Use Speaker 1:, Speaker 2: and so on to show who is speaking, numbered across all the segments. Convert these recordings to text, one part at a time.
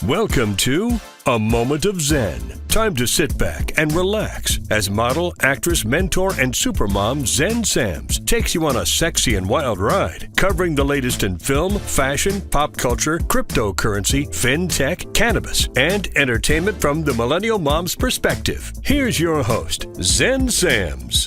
Speaker 1: Welcome to A Moment of Zen. Time to sit back and relax as model, actress, mentor, and supermom Zen Sams takes you on a sexy and wild ride, covering the latest in film, fashion, pop culture, cryptocurrency, fintech, cannabis, and entertainment from the millennial mom's perspective. Here's your host, Zen Sams.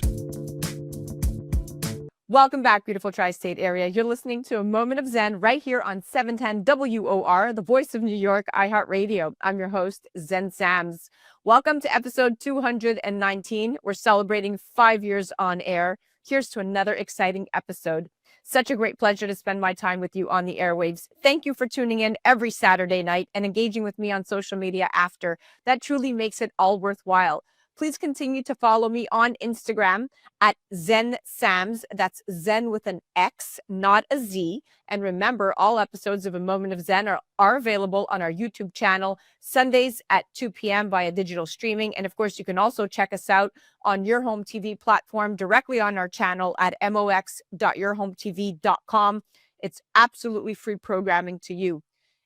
Speaker 2: Welcome back, beautiful tri-state area. You're listening to A Moment of Zen right here on 710 WOR, the voice of New York, iHeartRadio. I'm your host, Zen Sams. Welcome to episode 219. We're celebrating 5 years on air. Here's to another exciting episode. Such a great pleasure to spend my time with you on the airwaves. Thank you for tuning in every Saturday night and engaging with me on social media after. That truly makes it all worthwhile. Please continue to follow me on Instagram at Zen Sams. That's Zen with an X, not a Z. And remember, all episodes of A Moment of Zen are available on our YouTube channel Sundays at 2 p.m. via digital streaming. And of course, you can also check us out on Your Home TV platform directly on our channel at mox.yourhometv.com. It's absolutely free programming to you,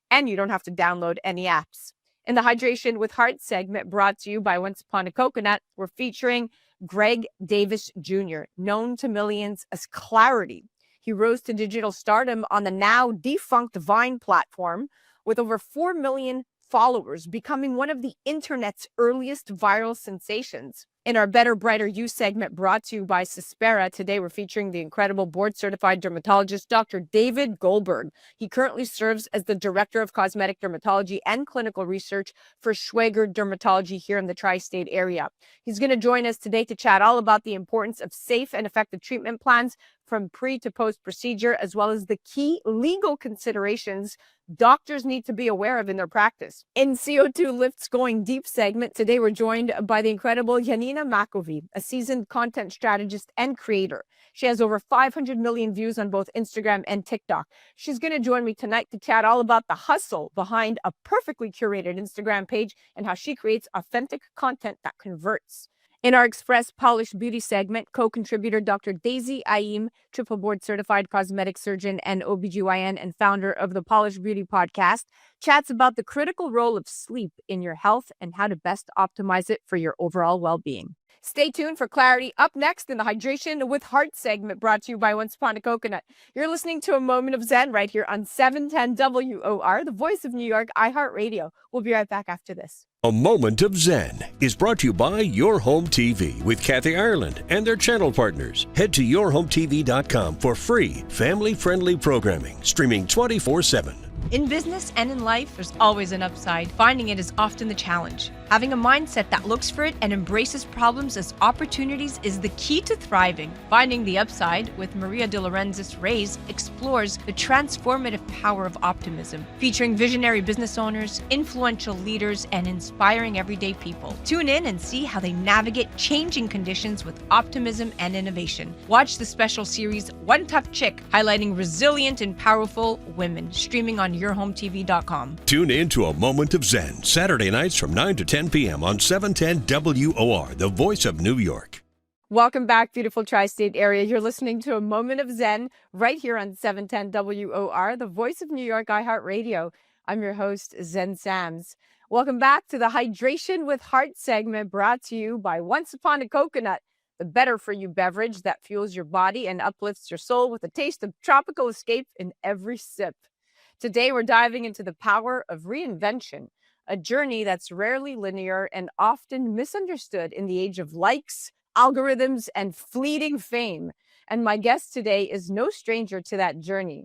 Speaker 2: and you don't have to download any apps. In the Hydration with Heart segment brought to you by Once Upon a Coconut, we're featuring Greg Davis Jr., known to millions as Klarity. He rose to digital stardom on the now-defunct Vine platform with over 4 million followers, becoming one of the internet's earliest viral sensations. In our Better, Brighter You segment brought to you by Cyspera, today we're featuring the incredible board-certified dermatologist, Dr. David Goldberg. He currently serves as the Director of Cosmetic Dermatology and Clinical Research for Schweiger Dermatology here in the tri-state area. He's going to join us today to chat all about the importance of safe and effective treatment plans from pre to post procedure, as well as the key legal considerations doctors need to be aware of in their practice. In CO2 Lift's Going Deep segment, today we're joined by the incredible Janina Makovi, a seasoned content strategist and creator. She has over 500 million views on both Instagram and TikTok. She's going to join me tonight to chat all about the hustle behind a perfectly curated Instagram page and how she creates authentic content that converts. In our Express Polished Beauty segment, co-contributor Dr. Daisy Aim, triple board certified cosmetic surgeon and OBGYN and founder of the Polished Beauty podcast, chats about the critical role of sleep in your health and how to best optimize it for your overall well-being. Stay tuned for Clarity up next in the Hydration with Heart segment brought to you by Once Upon a Coconut. You're listening to A Moment of Zen right here on 710 WOR, the voice of New York, iHeartRadio. We'll be right back after this.
Speaker 1: A Moment of Zen is brought to you by Your Home TV with Kathy Ireland and their channel partners. Head to yourhometv.com for free, family-friendly programming, streaming 24/7.
Speaker 3: In business and in life, there's always an upside. Finding it is often the challenge. Having a mindset that looks for it and embraces problems as opportunities is the key to thriving. Finding the Upside with Maria de Lorenzis Reyes explores the transformative power of optimism, featuring visionary business owners, influential leaders, and inspiring everyday people. Tune in and see how they navigate changing conditions with optimism and innovation. Watch the special series One Tough Chick, highlighting resilient and powerful women, streaming on yourhometv.com.
Speaker 1: Tune in to A Moment of Zen, Saturday nights from 9 to 10 p.m. on 710 WOR, the voice of New York.
Speaker 2: Welcome back, beautiful tri-state area. You're listening to A Moment of Zen right here on 710 WOR, the voice of New York, iHeartRadio. I'm your host, Zen Sams. Welcome back to the Hydration with Heart segment brought to you by Once Upon a Coconut, the better-for-you beverage that fuels your body and uplifts your soul with a taste of tropical escape in every sip. Today, we're diving into the power of reinvention, a journey that's rarely linear and often misunderstood in the age of likes, algorithms, and fleeting fame. And my guest today is no stranger to that journey.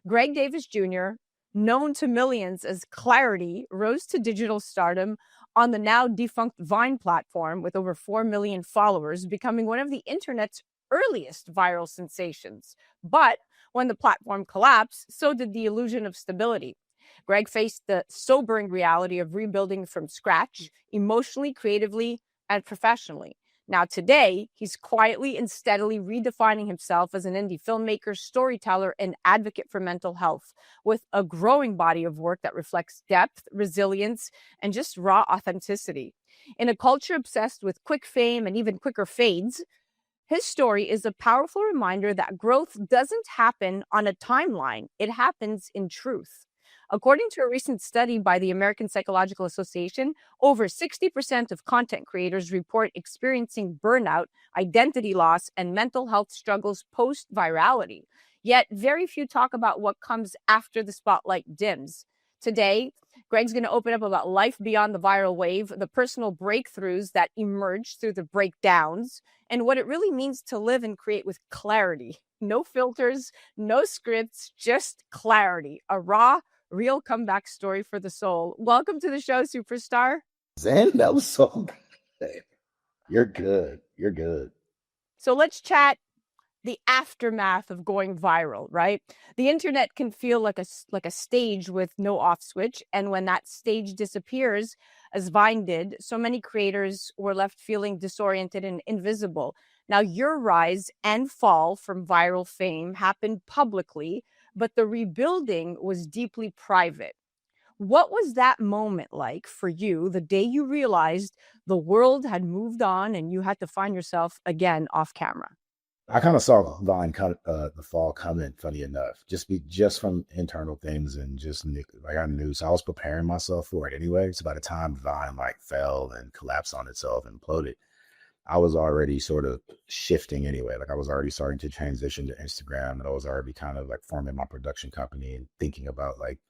Speaker 2: Greg Davis Jr., known to millions as Klarity, rose to digital stardom on the now-defunct Vine platform with over 4 million followers, becoming one of the internet's earliest viral sensations. But when the platform collapsed, so did the illusion of stability. Greg faced the sobering reality of rebuilding from scratch, emotionally, creatively, and professionally. Now today, he's quietly and steadily redefining himself as an indie filmmaker, storyteller, and advocate for mental health, with a growing body of work that reflects depth, resilience, and just raw authenticity. In a culture obsessed with quick fame and even quicker fades, his story is a powerful reminder that growth doesn't happen on a timeline. It happens in truth. According to a recent study by the American Psychological Association, over 60% of content creators report experiencing burnout, identity loss, and mental health struggles post-virality. Yet, very few talk about what comes after the spotlight dims. Today, Greg's going to open up about life beyond the viral wave, the personal breakthroughs that emerge through the breakdowns, and what it really means to live and create with clarity. No filters, no scripts, just clarity. A raw, real comeback story for the soul. Welcome to the show, superstar.
Speaker 4: Zen, that was so good. You're good. You're good.
Speaker 2: So let's chat the aftermath of going viral, right? The internet can feel like a stage with no off switch, and when that stage disappears, as Vine did, so many creators were left feeling disoriented and invisible. Now, your rise and fall from viral fame happened publicly, but the rebuilding was deeply private. What was that moment like for you the day you realized the world had moved on and you had to find yourself again off camera?
Speaker 4: I kind of saw Vine the fall coming, funny enough, just from internal things and just like I knew. So I was preparing myself for it anyway. So by the time Vine like fell and collapsed on itself and imploded, I was already sort of shifting anyway. Like I was already starting to transition to Instagram, and I was already kind of like forming my production company and thinking about like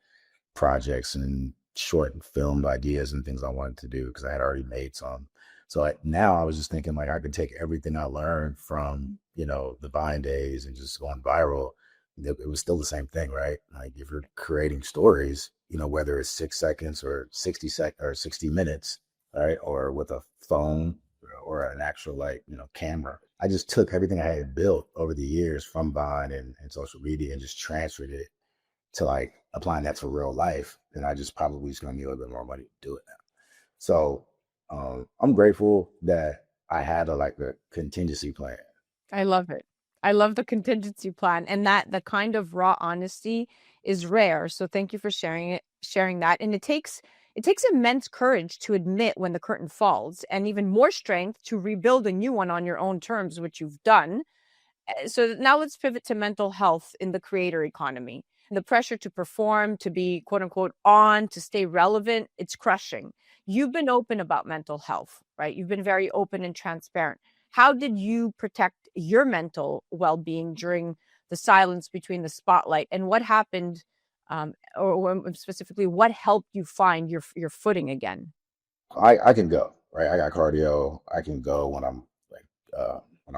Speaker 4: projects and short and filmed ideas and things I wanted to do because I had already made some. So now I was just thinking like I could take everything I learned from, the Vine days and just going viral. It was still the same thing, right? Like if you're creating stories, whether it's 6 seconds or 60 minutes, right? Or with a phone or an actual camera. I just took everything I had built over the years from Vine and social media and just transferred it to like applying that to real life. And I just probably is going to need a little bit more money to do it now. So I'm grateful that I had a contingency plan.
Speaker 2: I love it. I love the contingency plan, and that the kind of raw honesty is rare. So thank you for sharing that. And it takes immense courage to admit when the curtain falls, and even more strength to rebuild a new one on your own terms, which you've done. So now let's pivot to mental health in the creator economy. The pressure to perform, to be quote unquote on, to stay relevant, it's crushing. You've been open about mental health, right? You've been very open and transparent. How did you protect your mental well-being during the silence between the spotlight? And what happened, or specifically, what helped you find your footing again?
Speaker 4: I can go, right? I got cardio. I can go when I'm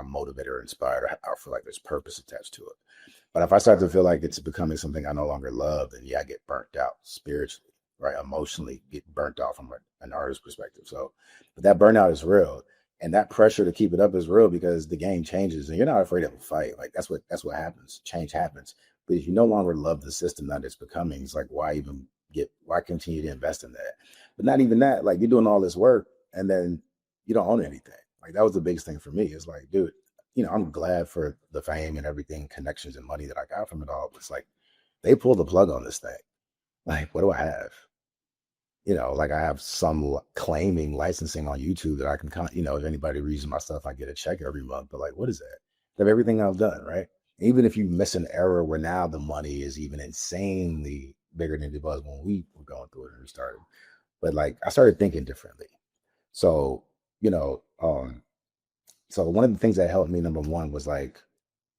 Speaker 4: motivated or inspired. I feel like there's purpose attached to it. But if I start to feel like it's becoming something I no longer love, then I get burnt out spiritually, right? Emotionally, get burnt out from an artist's perspective. So, but that burnout is real. And that pressure to keep it up is real because the game changes and you're not afraid of a fight. Like that's what happens. Change happens. But if you no longer love the system that it's becoming, it's like, why continue to invest in that? But not even that, like you're doing all this work and then you don't own anything. Like that was the biggest thing for me. It's like, dude, I'm glad for the fame and everything, connections and money that I got from it all. But it's like, they pulled the plug on this thing. Like, what do I have? Like I have some claiming licensing on YouTube that I can, if anybody reads my stuff, I get a check every month. But like, what is that? Of everything I've done, right? Even if you miss an error where now the money is even insanely bigger than it was when we were going through it and we started. But like, I started thinking differently. So, so one of the things that helped me, number one, was like,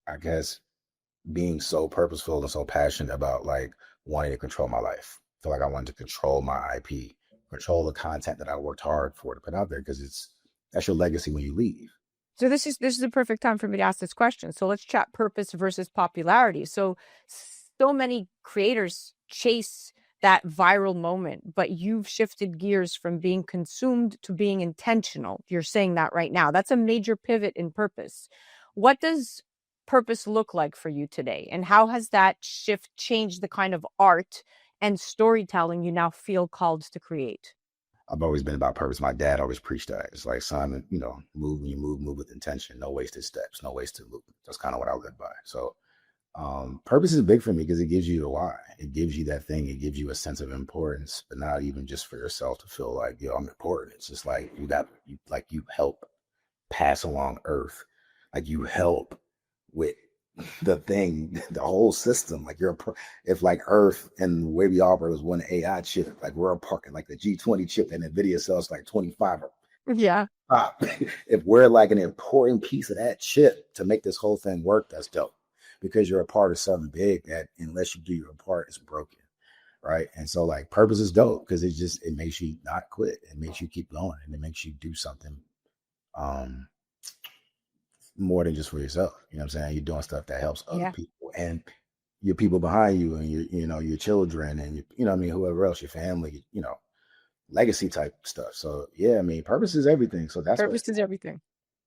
Speaker 4: I guess, being so purposeful and so passionate about like wanting to control my life. I feel like I wanted to control my IP, control the content that I worked hard for to put out there because that's your legacy when you leave.
Speaker 2: So this is the perfect time for me to ask this question. So let's chat purpose versus popularity. So many creators chase that viral moment, but you've shifted gears from being consumed to being intentional. You're saying that right now. That's a major pivot in purpose. What does purpose look like for you today? And how has that shift changed the kind of art and storytelling you now feel called to create?
Speaker 4: I've always been about purpose. My dad always preached that. It's like, son, move when you move with intention, no wasted steps, no wasted movement. That's kind of what I live by. So purpose is big for me because it gives you a why. It gives you that thing. It gives you a sense of importance, but not even just for yourself to feel like, I'm important. It's just like you help pass along earth. Like you help with the thing, the whole system. Like if like Earth and the way we operate was one AI chip, like we're a part, like the G20 chip that NVIDIA sells like 25
Speaker 2: Yeah.
Speaker 4: if we're like an important piece of that chip to make this whole thing work, that's dope. Because you're a part of something big that unless you do your part, it's broken. Right. And so like purpose is dope because it makes you not quit. It makes you keep going and it makes you do something um more than just for yourself. You know what I'm saying? You're doing stuff that helps other
Speaker 2: Yeah.
Speaker 4: people and your people behind you and your children and you know what I mean, whoever else, your family, legacy type stuff. So yeah, I mean, purpose is everything. So that's what
Speaker 2: Purpose is everything.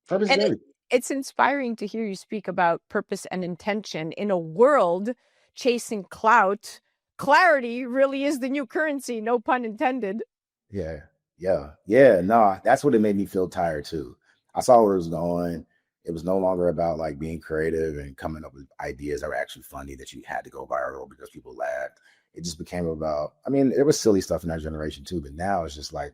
Speaker 4: purpose is
Speaker 2: And
Speaker 4: everything.
Speaker 2: it's inspiring to hear you speak about purpose and intention in a world chasing clout. Clarity really is the new currency, no pun intended.
Speaker 4: Yeah, yeah. No, that's what it made me feel tired too. I saw where it was going. It was no longer about like being creative and coming up with ideas that were actually funny that you had to go viral because people laughed. It just became about, I mean, there was silly stuff in that generation too, but now it's just like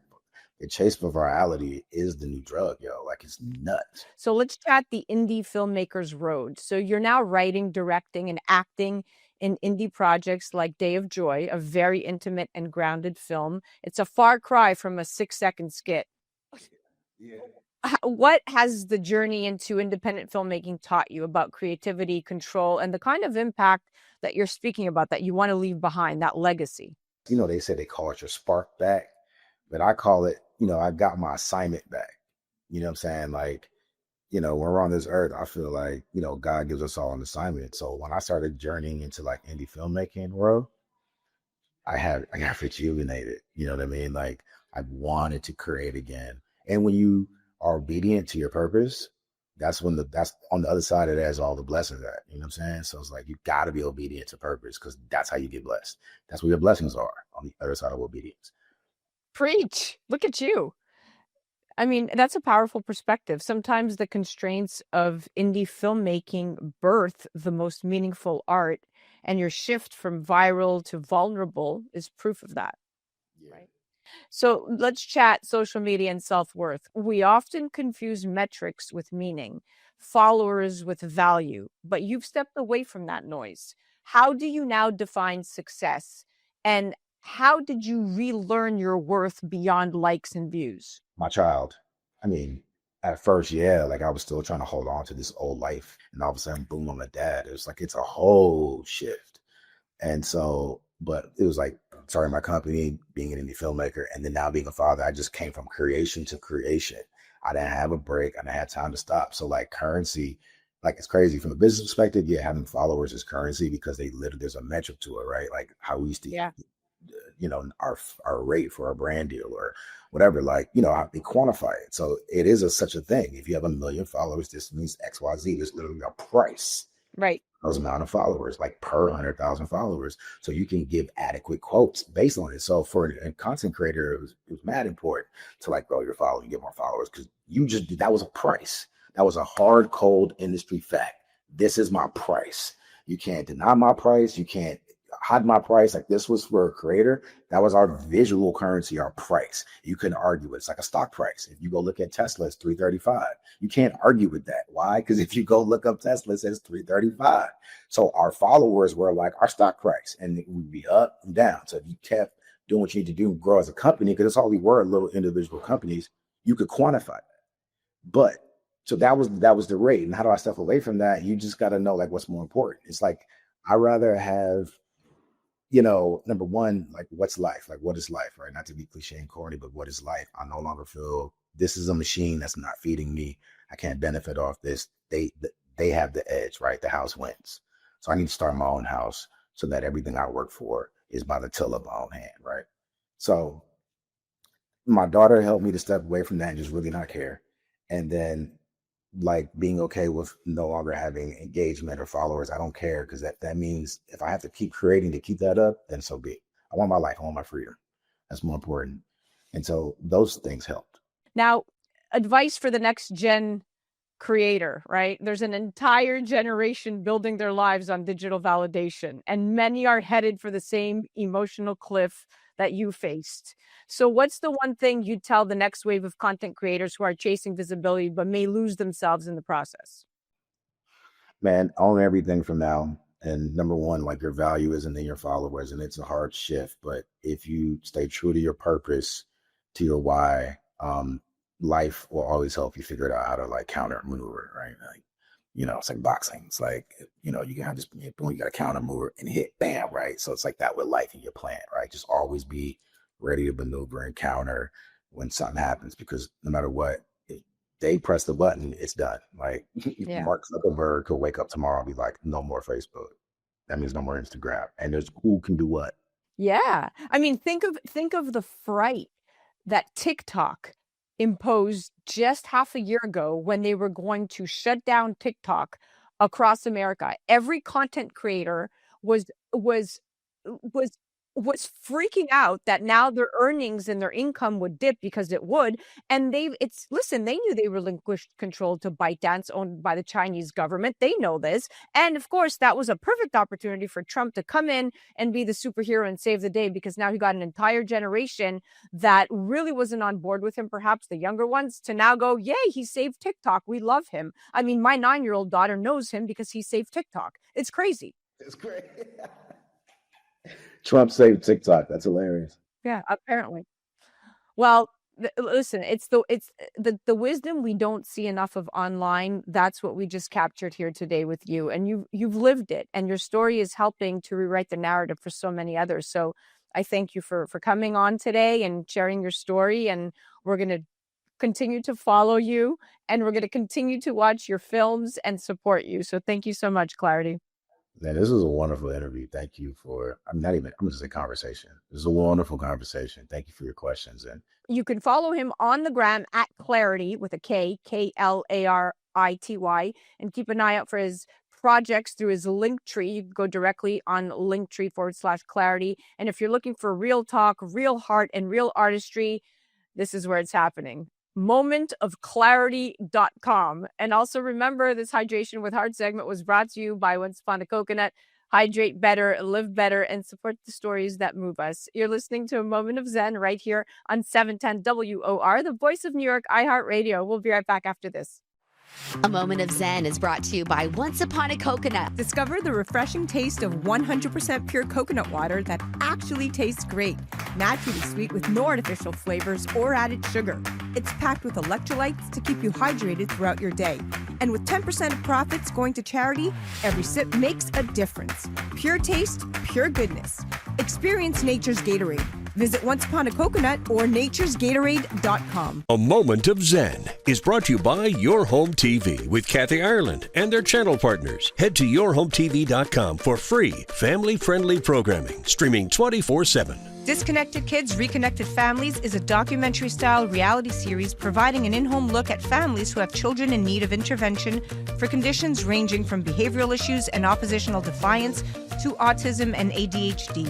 Speaker 4: the chase for virality is the new drug, yo. Like it's nuts.
Speaker 2: So let's chat the indie filmmaker's road. So you're now writing, directing, and acting in indie projects like Day of Joy, a very intimate and grounded film. It's a far cry from a 6-second skit.
Speaker 4: Yeah.
Speaker 2: What has the journey into independent filmmaking taught you about creativity, control, and the kind of impact that you're speaking about that you want to leave behind, that legacy?
Speaker 4: They say they call it your spark back, but I call it, I got my assignment back. You know what I'm saying? Like, when we're on this earth, I feel like, God gives us all an assignment. So when I started journeying into like indie filmmaking world, I got rejuvenated. You know what I mean? Like I wanted to create again. And when you are obedient to your purpose, that's on the other side of that is all the blessings at. You know what I'm saying? So it's like you gotta be obedient to purpose because that's how you get blessed. That's where your blessings are on the other side of obedience.
Speaker 2: Preach. Look at you. I mean, that's a powerful perspective. Sometimes the constraints of indie filmmaking birth the most meaningful art, and your shift from viral to vulnerable is proof of that.
Speaker 4: Yeah.
Speaker 2: Right. So let's chat social media and self-worth. We often confuse metrics with meaning, followers with value, but you've stepped away from that noise. How do you now define success? And how did you relearn your worth beyond likes and views?
Speaker 4: My child. I mean, at first, yeah, like I was still trying to hold on to this old life. And all of a sudden, boom, I'm a dad. It was like it's a whole shift. And so, but it was like starting my company, being an indie filmmaker, and then now being a father, I just came from creation to creation. I didn't have a break. I didn't have time to stop. So like currency, like it's crazy from a business perspective. Yeah, having followers is currency because they literally there's a metric to it, right? Like how we used to,
Speaker 2: Yeah.
Speaker 4: our rate for a brand deal or whatever. Like how they quantify it. So it is such a thing. If you have 1 million followers, this means XYZ. There's literally a price
Speaker 2: Right.
Speaker 4: those amount of followers, like per 100,000 followers. So you can give adequate quotes based on it. So for a content creator, it was mad important to like grow your following, get more followers because that was a price. That was a hard, cold industry fact. This is my price. You can't deny my price. You can't hide my price. Like this was for a creator. That was our visual currency, our price. You couldn't argue it. It's like a stock price. If you go look at Tesla, it's 335. You can't argue with that. Why? Because if you go look up Tesla, it says 335. So our followers were like our stock price, and it would be up and down. So if you kept doing what you need to do and grow as a company, because that's all we were, little individual companies, you could quantify that. But so that was the rate. And how do I step away from that? You just got to know like what's more important. It's like I rather have number one, like what's life? Like what is life, right? Not to be cliche and corny, but what is life? I no longer feel this is a machine that's not feeding me. I can't benefit off this. They have the edge, right? The house wins. So I need to start my own house so that everything I work for is by the till of my own hand, right? So my daughter helped me to step away from that and just really not care. And then like being okay with no longer having engagement or followers. I don't care because that means if I have to keep creating to keep that up, then so be it. I want my life, I want my freedom. That's more important. And so those things helped.
Speaker 2: Now, advice for the next gen creator, right? There's an entire generation building their lives on digital validation, and many are headed for the same emotional cliff that you faced. So what's the one thing you'd tell the next wave of content creators who are chasing visibility but may lose themselves in the process?
Speaker 4: Man, own everything from now. And number one, like your value isn't in your followers, and it's a hard shift. But if you stay true to your purpose, to your why, life will always help you figure it out how to like counter maneuver, right? Like, it's like boxing. It's like, you gotta just boom, you gotta counter maneuver and hit, bam, right? So it's like that with life and your plan, right? Just always be ready to maneuver and counter when something happens, because no matter what, if they press the button, it's done. Like
Speaker 2: Yeah.
Speaker 4: Mark Zuckerberg could wake up tomorrow and be like, no more Facebook. That means no more Instagram. And there's who can do what.
Speaker 2: Yeah. I mean, think of the fright that TikTok imposed just half a year ago when they were going to shut down TikTok across America. Every content creator was was was was freaking out that now their earnings and their income would dip, because it would. And they knew they relinquished control to ByteDance, owned by the Chinese government. They know this. And of course, that was a perfect opportunity for Trump to come in and be the superhero and save the day, because now he got an entire generation that really wasn't on board with him, perhaps the younger ones, to now go, yay, he saved TikTok. We love him. I mean, my 9-year-old daughter knows him because he saved TikTok. It's crazy.
Speaker 4: It's great. Trump saved TikTok. That's hilarious.
Speaker 2: Yeah, apparently. Well, listen, it's the wisdom we don't see enough of online. That's what we just captured here today with you, and you've lived it, and your story is helping to rewrite the narrative for so many others. So I thank you for coming on today and sharing your story, and we're going to continue to follow you, and we're going to continue to watch your films and support you. So thank you so much, Klarity.
Speaker 4: Man, this was a wonderful interview. Thank you for, I'm just a conversation. This is a wonderful conversation. Thank you for your questions. And
Speaker 2: you can follow him on the gram at Klarity with a K, Klarity, and keep an eye out for his projects through his Linktree. You can go directly on Linktree/Klarity. And if you're looking for real talk, real heart, and real artistry, this is where it's happening. momentofclarity.com. And also remember, this Hydration with Heart segment was brought to you by Once Upon a Coconut. Hydrate better, live better, and support the stories that move us. You're listening to A Moment of Zen right here on 710 WOR, the voice of New York, iHeartRadio. We'll be right back after this.
Speaker 5: A Moment of Zen is brought to you by Once Upon a Coconut.
Speaker 3: Discover the refreshing taste of 100% pure coconut water that actually tastes great. Naturally sweet with no artificial flavors or added sugar. It's packed with electrolytes to keep you hydrated throughout your day. And with 10% of profits going to charity, every sip makes a difference. Pure taste, pure goodness. Experience nature's Gatorade. Visit Once Upon a Coconut or naturesgatorade.com.
Speaker 1: A Moment of Zen is brought to you by Your Home TV with Kathy Ireland and their channel partners. Head to yourhometv.com for free, family-friendly programming, streaming 24/7.
Speaker 3: Disconnected Kids, Reconnected Families is a documentary-style reality series providing an in-home look at families who have children in need of intervention for conditions ranging from behavioral issues and oppositional defiance to autism and ADHD.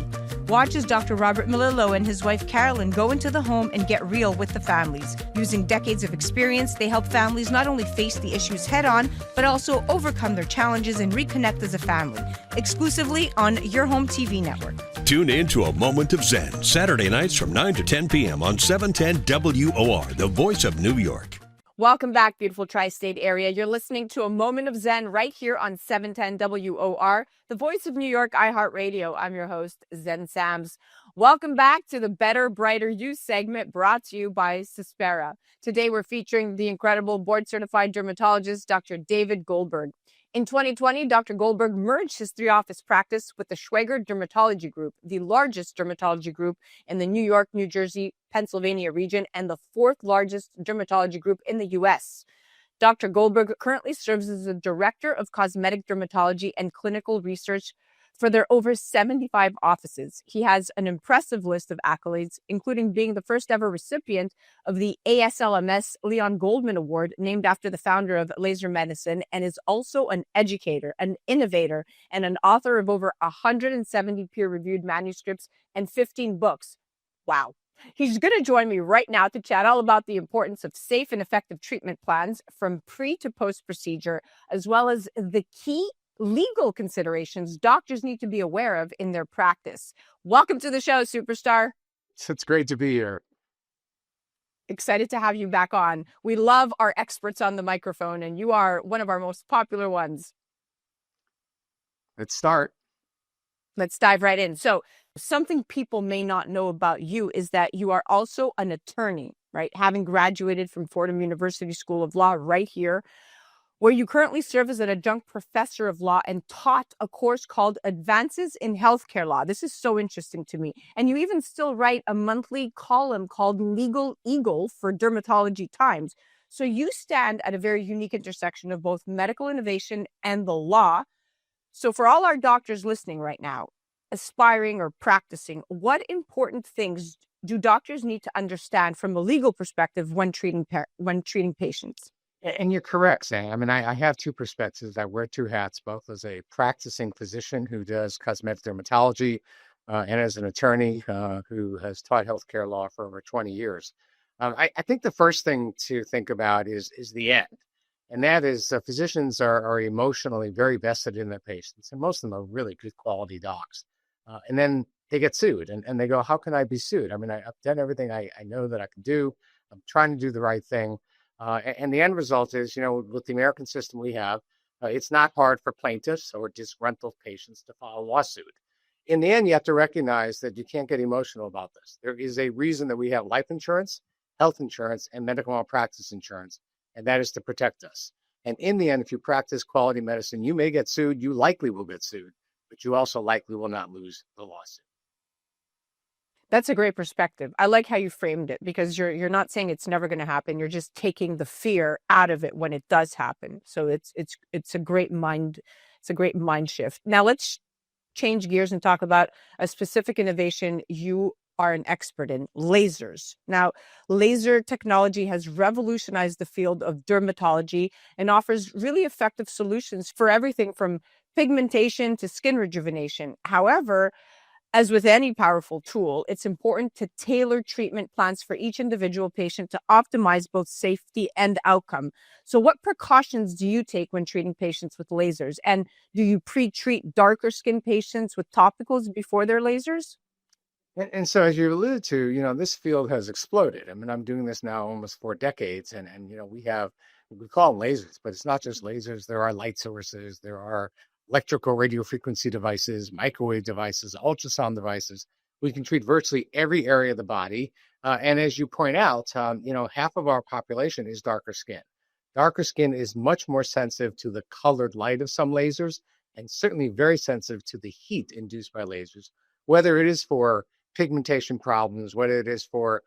Speaker 3: Watch as Dr. Robert Melillo and his wife Carolyn go into the home and get real with the families. Using decades of experience, they help families not only face the issues head-on, but also overcome their challenges and reconnect as a family. Exclusively on Your Home TV network.
Speaker 1: Tune in to A Moment of Zen, Saturday nights from 9 to 10 p.m. on 710 WOR, the voice of New York.
Speaker 2: Welcome back, beautiful tri-state area. You're listening to A Moment of Zen right here on 710 WOR, the voice of New York, iHeartRadio. I'm your host, Zen Sams. Welcome back to the Better, Brighter You segment brought to you by Cyspera. Today, we're featuring the incredible board-certified dermatologist, Dr. David Goldberg. In 2020, Dr. Goldberg merged his 3-office practice with the Schweiger Dermatology Group, the largest dermatology group in the New York, New Jersey, Pennsylvania region, and the 4th largest dermatology group in the U.S. Dr. Goldberg currently serves as the Director of Cosmetic Dermatology and Clinical Research for their over 75 offices. He has an impressive list of accolades, including being the first ever recipient of the ASLMS Leon Goldman Award, named after the founder of laser medicine, and is also an educator, an innovator, and an author of over 170 peer-reviewed manuscripts and 15 books. Wow. He's going to join me right now to chat all about the importance of safe and effective treatment plans from pre to post procedure, as well as the key legal considerations doctors need to be aware of in their practice. Welcome to the show, superstar.
Speaker 6: It's great to be here.
Speaker 2: Excited to have you back on. We love our experts on the microphone, and you are one of our most popular ones.
Speaker 6: Let's start.
Speaker 2: Let's dive right in. So, something people may not know about you is that you are also an attorney, right? Having graduated from Fordham University School of Law right here, where you currently serve as an adjunct professor of law and taught a course called Advances in Healthcare Law. This is so interesting to me. And you even still write a monthly column called Legal Eagle for Dermatology Times. So you stand at a very unique intersection of both medical innovation and the law. So for all our doctors listening right now, aspiring or practicing, what important things do doctors need to understand from a legal perspective when treating patients?
Speaker 6: And you're correct, Sam. I mean, I have two perspectives. I wear two hats, both as a practicing physician who does cosmetic dermatology and as an attorney who has taught healthcare law for over 20 years. I think the first thing to think about is the end. And that is physicians are emotionally very vested in their patients, and most of them are really good quality docs. And then they get sued and they go, how can I be sued? I mean, I've done everything I know that I can do. I'm trying to do the right thing. And the end result is, with the American system we have, it's not hard for plaintiffs or disgruntled patients to file a lawsuit. In the end, you have to recognize that you can't get emotional about this. There is a reason that we have life insurance, health insurance, and medical malpractice insurance, and that is to protect us. And in the end, if you practice quality medicine, you may get sued. You likely will get sued, but you also likely will not lose the lawsuit.
Speaker 2: That's a great perspective. I like how you framed it, because you're not saying it's never going to happen. You're just taking the fear out of it when it does happen. So it's a great mind shift. Now let's change gears and talk about a specific innovation you are an expert in: lasers. Now, laser technology has revolutionized the field of dermatology and offers really effective solutions for everything from pigmentation to skin rejuvenation. However, as with any powerful tool, it's important to tailor treatment plans for each individual patient to optimize both safety and outcome. So what precautions do you take when treating patients with lasers? And do you pre-treat darker skin patients with topicals before their lasers?
Speaker 6: And so, as you alluded to, this field has exploded. I mean, I'm doing this now almost 4 decades, and we call them lasers, but it's not just lasers. There are light sources, there are electrical radio frequency devices, microwave devices, ultrasound devices. We can treat virtually every area of the body. And as you point out, half of our population is darker skin. Darker skin is much more sensitive to the colored light of some lasers, and certainly very sensitive to the heat induced by lasers, whether it is for pigmentation problems, whether it is for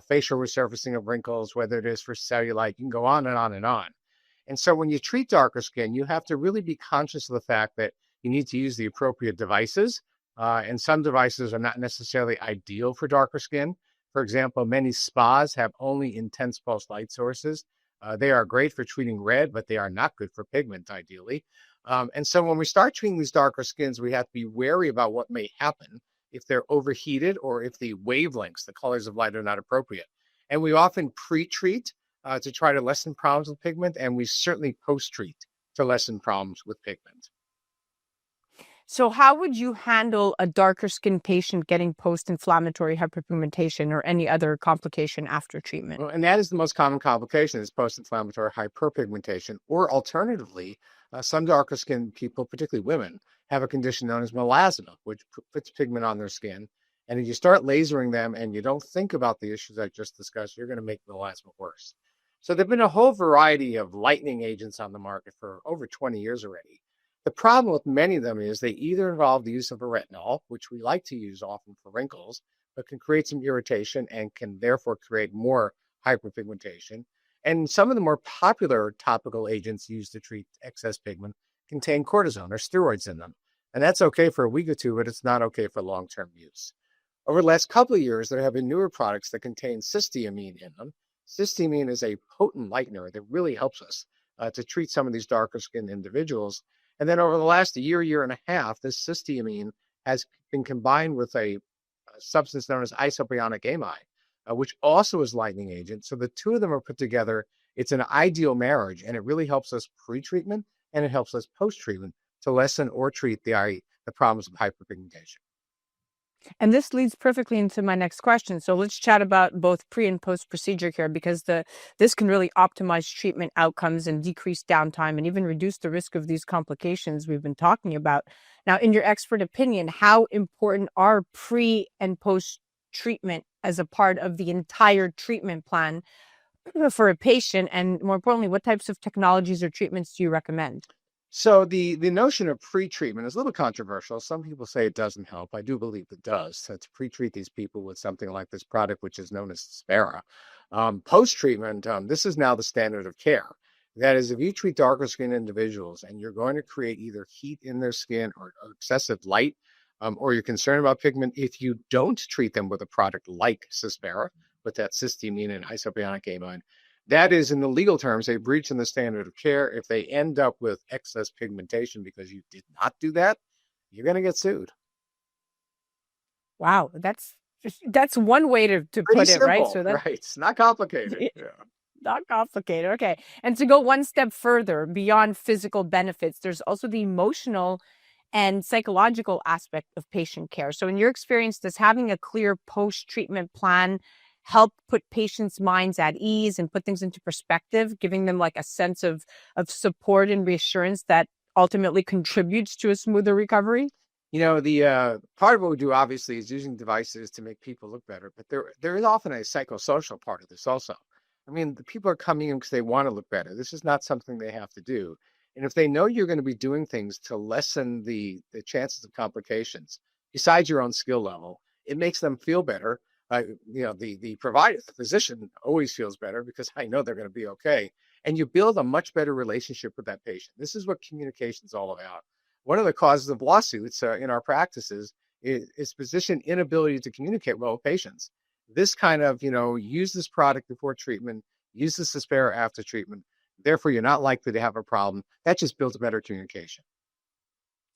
Speaker 6: facial resurfacing of wrinkles, whether it is for cellulite. You can go on and on and on. And so when you treat darker skin, you have to really be conscious of the fact that you need to use the appropriate devices. And some devices are not necessarily ideal for darker skin. For example, many spas have only intense pulse light sources. They are great for treating red, but they are not good for pigment, ideally. And so when we start treating these darker skins, we have to be wary about what may happen if they're overheated or if the wavelengths, the colors of light, are not appropriate. And we often pre-treat to try to lessen problems with pigment, and we certainly post-treat to lessen problems with pigment.
Speaker 2: So how would you handle a darker skin patient getting post-inflammatory hyperpigmentation or any other complication after treatment?
Speaker 6: Well, and that is the most common complication, is post-inflammatory hyperpigmentation, or alternatively, some darker skin people, particularly women, have a condition known as melasma, which puts pigment on their skin. And if you start lasering them and you don't think about the issues I just discussed, you're going to make melasma worse. So there've been a whole variety of lightening agents on the market for over 20 years already. The problem with many of them is they either involve the use of a retinol, which we like to use often for wrinkles, but can create some irritation and can therefore create more hyperpigmentation. And some of the more popular topical agents used to treat excess pigment contain cortisone or steroids in them. And that's okay for a week or two, but it's not okay for long-term use. Over the last couple of years, there have been newer products that contain cysteamine in them. Cysteamine is a potent lightener that really helps us to treat some of these darker skinned individuals. And then over the last year and a half, this cysteamine has been combined with a substance known as isopionic amide, which also is lightening agent. So the two of them are put together. It's an ideal marriage, and it really helps us pre-treatment and it helps us post-treatment to lessen or treat the problems of hyperpigmentation.
Speaker 2: And this leads perfectly into my next question. So let's chat about both pre and post procedure care, because this can really optimize treatment outcomes and decrease downtime and even reduce the risk of these complications we've been talking about. Now, in your expert opinion, how important are pre and post treatment as a part of the entire treatment plan for a patient? And more importantly, what types of technologies or treatments do you recommend?
Speaker 6: So the notion of pre-treatment is a little controversial. Some people say it doesn't help. I do believe it does. To pre-treat these people with something like this product, which is known as Cyspera. Post-treatment, this is now the standard of care. That is, if you treat darker skinned individuals and you're going to create either heat in their skin or excessive light, or you're concerned about pigment, if you don't treat them with a product like Cyspera, with that cysteamine and isobionic amine, that is, in the legal terms, a breach in the standard of care. If they end up with excess pigmentation because you did not do that, you're going to get sued.
Speaker 2: Wow, that's one way to
Speaker 6: Pretty
Speaker 2: put it, right?
Speaker 6: simple,
Speaker 2: So that's
Speaker 6: right? It's not complicated. Yeah.
Speaker 2: not complicated. Okay. And to go one step further beyond physical benefits, there's also the emotional and psychological aspect of patient care. So, in your experience, does having a clear post treatment plan help put patients' minds at ease and put things into perspective, giving them like a sense of support and reassurance that ultimately contributes to a smoother recovery?
Speaker 6: The part of what we do obviously is using devices to make people look better, but there is often a psychosocial part of this also. I mean, the people are coming in because they want to look better. This is not something they have to do. And if they know you're going to be doing things to lessen the chances of complications, besides your own skill level, it makes them feel better. The provider, the physician always feels better because I know they're going to be okay. And you build a much better relationship with that patient. This is what communication is all about. One of the causes of lawsuits in our practices is physician inability to communicate well with patients. This kind of, use this product before treatment, use this to spare after treatment. Therefore, you're not likely to have a problem. That just builds better communication.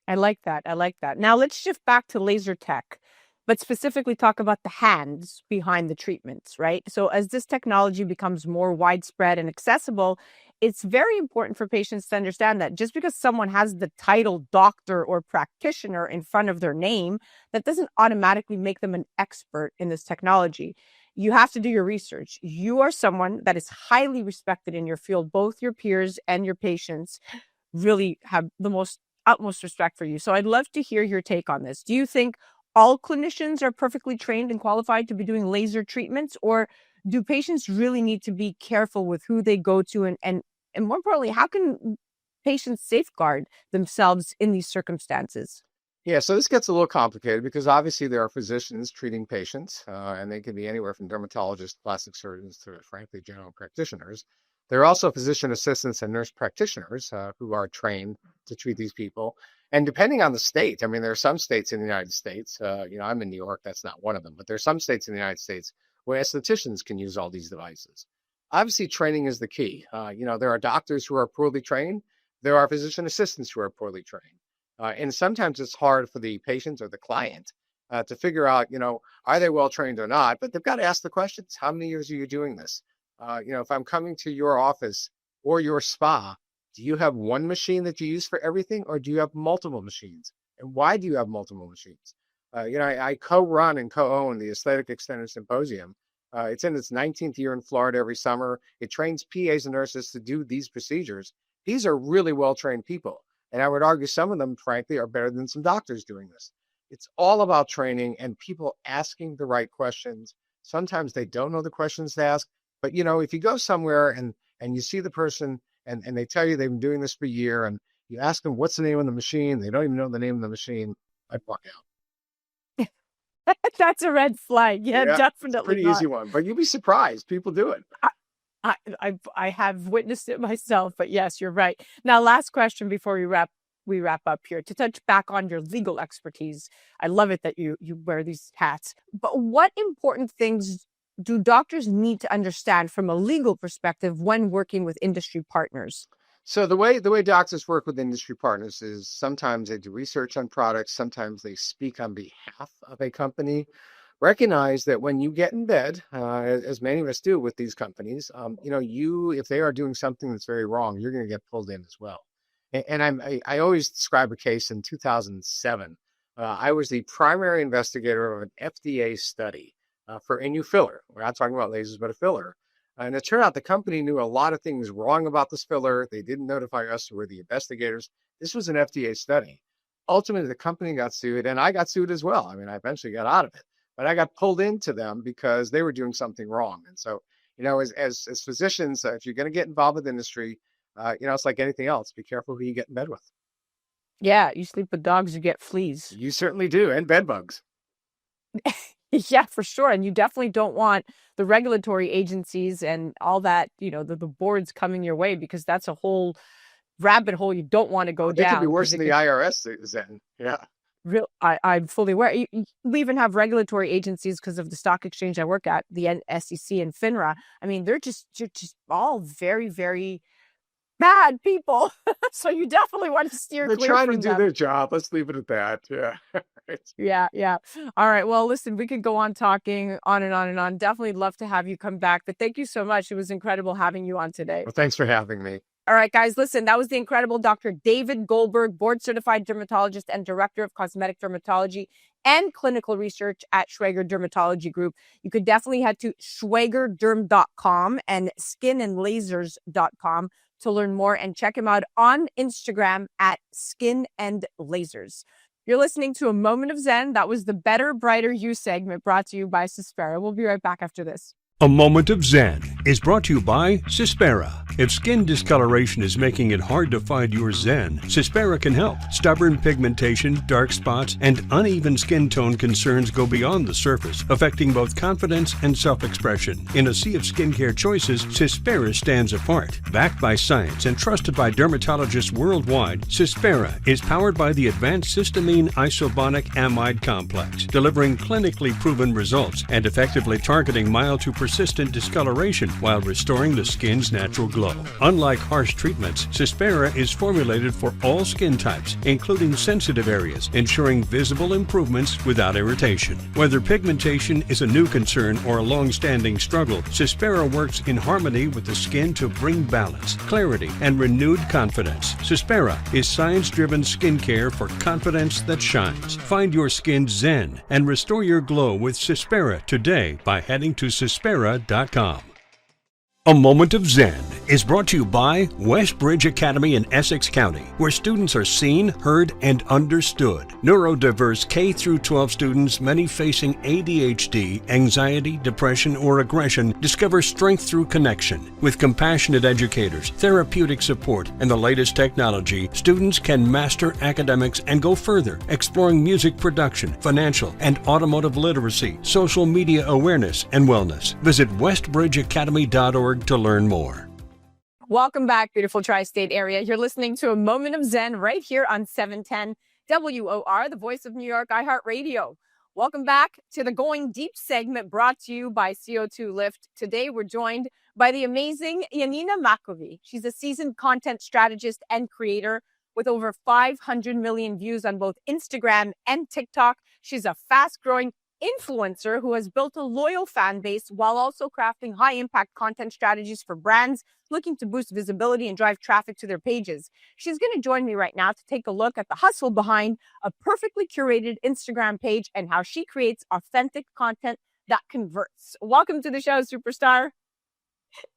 Speaker 2: I like that. I like that. Now let's shift back to laser tech, but specifically talk about the hands behind the treatments, right? So as this technology becomes more widespread and accessible, it's very important for patients to understand that just because someone has the title doctor or practitioner in front of their name, that doesn't automatically make them an expert in this technology. You have to do your research. You are someone that is highly respected in your field. Both your peers and your patients really have the most utmost respect for you. So I'd love to hear your take on this. Do you think all clinicians are perfectly trained and qualified to be doing laser treatments, or do patients really need to be careful with who they go to, and more importantly, how can patients safeguard themselves in these circumstances?
Speaker 6: Yeah, so this gets a little complicated because obviously there are physicians treating patients, and they can be anywhere from dermatologists, plastic surgeons, to frankly general practitioners. There are also physician assistants and nurse practitioners who are trained to treat these people. And depending on the state, I mean, there are some states in the United States, I'm in New York, that's not one of them, but there are some states in the United States where estheticians can use all these devices. Obviously, training is the key. There are doctors who are poorly trained, there are physician assistants who are poorly trained. And sometimes it's hard for the patient or the client to figure out, are they well trained or not? But they've got to ask the questions. How many years are you doing this? If I'm coming to your office or your spa, do you have one machine that you use for everything, or do you have multiple machines? And why do you have multiple machines? I co-run and co-own the Aesthetic Extended Symposium. It's in its 19th year in Florida every summer. It trains PAs and nurses to do these procedures. These are really well-trained people. And I would argue some of them, frankly, are better than some doctors doing this. It's all about training and people asking the right questions. Sometimes they don't know the questions to ask, but if you go somewhere and you see the person and they tell you they've been doing this for a year and you ask them what's the name of the machine, they don't even know the name of the machine, I'd walk out.
Speaker 2: That's a red flag. Yeah,
Speaker 6: Yeah, it's a
Speaker 2: definitely
Speaker 6: pretty
Speaker 2: not.
Speaker 6: easy one, but you'd be surprised. People do it.
Speaker 2: I have witnessed it myself, but yes, you're right. Now, last question before we wrap up here, to touch back on your legal expertise. I love it that you wear these hats. But what important things do doctors need to understand from a legal perspective when working with industry partners?
Speaker 6: So the way doctors work with industry partners is sometimes they do research on products, sometimes they speak on behalf of a company. Recognize that when you get in bed, as many of us do with these companies, if they are doing something that's very wrong, you're going to get pulled in as well. And I always describe a case in 2007. I was the primary investigator of an FDA study for a new filler. We're not talking about lasers, but a filler. And it turned out the company knew a lot of things wrong about this filler. They didn't notify us, who were the investigators. This was an FDA study. Ultimately, the company got sued, and I got sued as well. I mean, I eventually got out of it, but I got pulled into them because they were doing something wrong. And so, as physicians, if you're going to get involved with industry, it's like anything else. Be careful who you get in bed with.
Speaker 2: Yeah, you sleep with dogs, you get fleas.
Speaker 6: You certainly do, and bed bugs.
Speaker 2: Yeah, for sure. And you definitely don't want the regulatory agencies and all that, the boards coming your way, because that's a whole rabbit hole you don't want to go
Speaker 6: They
Speaker 2: down.
Speaker 6: could be worse than the IRS, then. Yeah.
Speaker 2: I'm fully aware. We even have regulatory agencies because of the stock exchange I work at, the SEC and FINRA. I mean, they're just all very, very bad people. So you definitely want to steer
Speaker 6: They're
Speaker 2: clear
Speaker 6: trying to
Speaker 2: from
Speaker 6: do
Speaker 2: them.
Speaker 6: their job. Let's leave it at that. Yeah.
Speaker 2: Yeah. All right. Well, listen, we could go on talking on and on and on. Definitely love to have you come back. But thank you so much. It was incredible having you on today.
Speaker 6: Well, thanks for having me.
Speaker 2: All right, guys, listen, that was the incredible Dr. David Goldberg, board-certified dermatologist and director of cosmetic dermatology and clinical research at Schweiger Dermatology Group. You could definitely head to schweigerderm.com and skinandlasers.com to learn more, and check him out on Instagram at Skin and Lasers. You're listening to A Moment of Zen. That was the Better, Brighter You segment, brought to you by Cyspera. We'll be right back after this.
Speaker 1: A Moment of Zen is brought to you by Cyspera. If skin discoloration is making it hard to find your Zen, Cyspera can help. Stubborn pigmentation, dark spots, and uneven skin tone concerns go beyond the surface, affecting both confidence and self-expression. In a sea of skincare choices, Cyspera stands apart. Backed by science and trusted by dermatologists worldwide, Cyspera is powered by the advanced cysteamine isobonic amide complex, delivering clinically proven results and effectively targeting mild to persistent discoloration while restoring the skin's natural glow. Unlike harsh treatments, Cyspera is formulated for all skin types, including sensitive areas, ensuring visible improvements without irritation. Whether pigmentation is a new concern or a long-standing struggle, Cyspera works in harmony with the skin to bring balance, clarity, and renewed confidence. Cyspera is science-driven skincare for confidence that shines. Find your skin zen and restore your glow with Cyspera today by heading to Cyspera.com. A Moment of Zen is brought to you by Westbridge Academy in Essex County, where students are seen, heard, and understood. Neurodiverse K-12 students, many facing ADHD, anxiety, depression, or aggression, discover strength through connection. With compassionate educators, therapeutic support, and the latest technology, students can master academics and go further, exploring music production, financial and automotive literacy, social media awareness, and wellness. Visit westbridgeacademy.org to learn more.
Speaker 2: Welcome back, beautiful tri-state area. You're listening to A Moment of Zen right here on 710 WOR, the voice of New York, iHeartRadio. Welcome back to the Going Deep segment, brought to you by CO2 Lift. Today, we're joined by the amazing Janina Makovi. She's a seasoned content strategist and creator with over 500 million views on both Instagram and TikTok. She's a fast-growing influencer who has built a loyal fan base while also crafting high-impact content strategies for brands looking to boost visibility and drive traffic to their pages. She's going to join me right now to take a look at the hustle behind a perfectly curated Instagram page and how she creates authentic content that converts. Welcome to the show, superstar.